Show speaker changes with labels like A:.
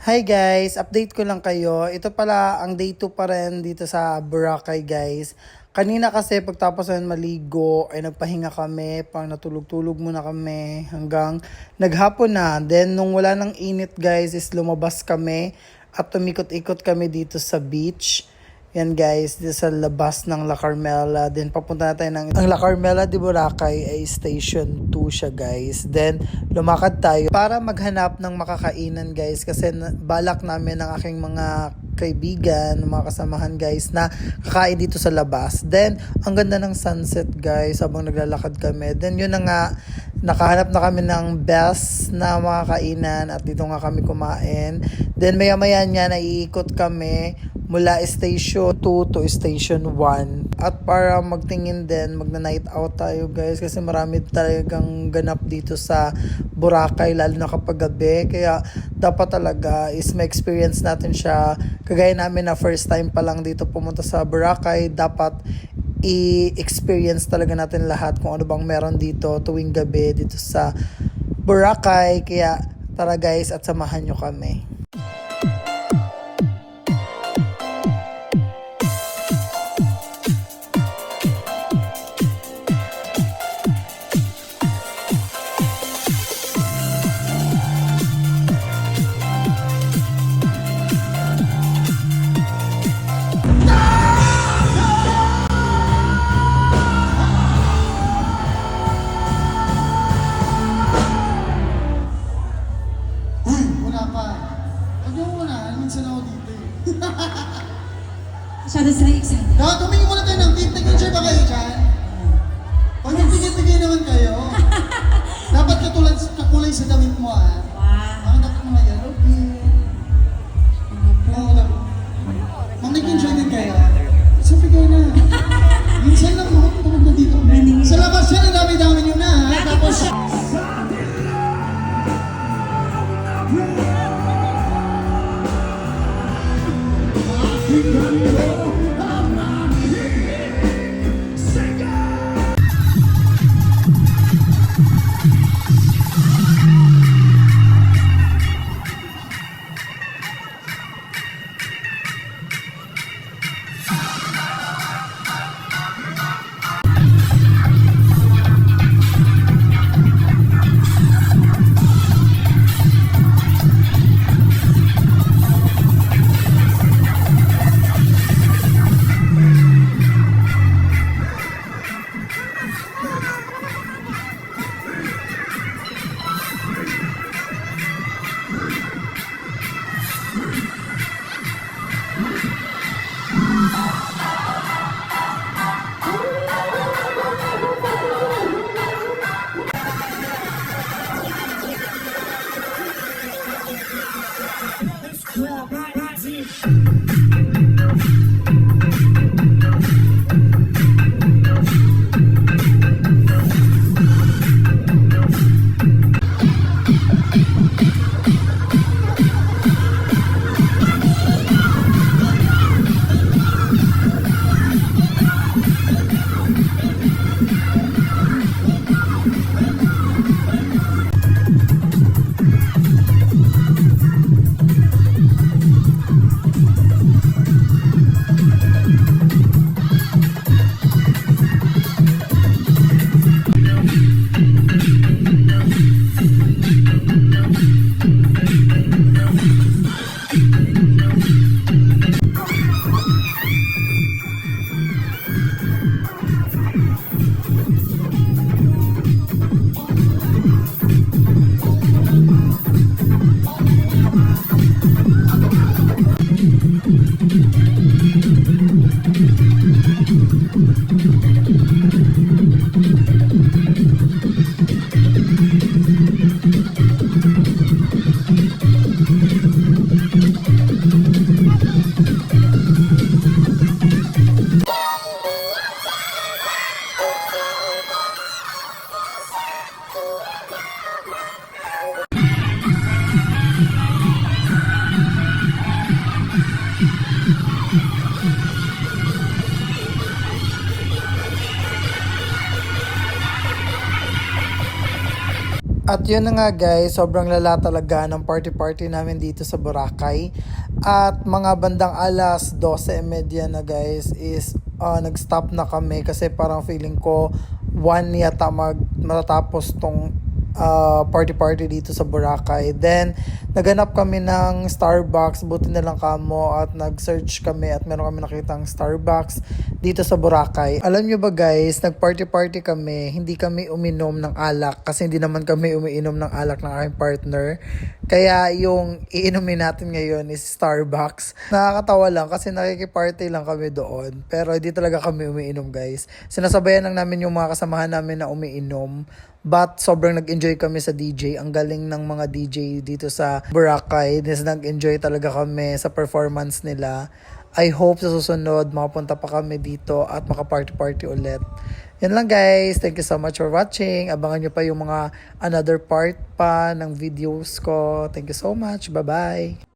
A: Hi guys, update ko lang kayo. Ito pala ang day 2 pa rin dito sa Boracay guys. Kanina kasi pagtapos namin maligo ay nagpahinga kami, pang natulog-tulog muna kami hanggang naghapon na. Then nung wala nang init guys is lumabas kami at tumikot-ikot kami dito sa beach. Yan guys, dito sa labas ng La Carmela. Then papunta na tayo ng... Ang La Carmela de Boracay ay station 2 siya guys. Then lumakad tayo para maghanap ng makakainan guys. Kasi balak namin ng aking mga kaibigan, mga kasamahan guys na kakain dito sa labas. Then ang ganda ng sunset guys habang naglalakad kami. Then yun na nga, nakahanap na kami ng best na makakainan at dito nga kami kumain. Then maya-maya niya naiikot kami mula station 2 to station 1. At para magtingin din, magna-night out tayo guys kasi marami talagang ganap dito sa Boracay lalo na kapag gabi. Kaya dapat talaga is ma-experience natin siya. Kagaya namin na first time pa lang dito pumunta sa Boracay, dapat i-experience talaga natin lahat kung ano bang meron dito tuwing gabi dito sa Boracay. Kaya tara guys at samahan nyo kami.
B: Masyado sila excited.
C: No, tumingin muna tayo ng team. Tig-picture ba kayo dyan? Pag nagtigil-tigil naman kayo, dapat kakulay sa damit mo ah.
B: Wow.
C: Mga dapat mga yellow pink. Ma'am, nag-enjoy din kayo. Sabi kayo na. Minsan lang mo, tulog na dito. Sa labas yan, ang dami-dami nyo na ha. Tapos,
A: At yun na nga guys, sobrang lala talaga ng party-party namin dito sa Boracay. At mga bandang alas 12:30 na guys is nag-stop na kami kasi parang feeling ko 1 yata matatapos tong party-party dito sa Boracay. Then, naghanap kami ng Starbucks. Buti na lang kamo at nag-search kami at meron kami nakitang Starbucks dito sa Boracay. Alam nyo ba guys, nag-party-party kami. Hindi kami uminom ng alak kasi hindi naman kami umiinom ng alak ng aking partner. Kaya yung iinumin natin ngayon is Starbucks. Nakakatawa lang kasi nakikiparty lang kami doon. Pero hindi talaga kami umiinom guys. Sinasabayan lang namin yung mga kasamahan namin na umiinom. But sobrang nag-enjoy kami sa DJ. Ang galing ng mga DJ dito sa Boracay. Nag-enjoy talaga kami sa performance nila. I hope sa susunod makapunta pa kami dito at maka-party-party ulit. Yan lang guys. Thank you so much for watching. Abangan nyo pa yung mga another part pa ng videos ko. Thank you so much. Bye-bye.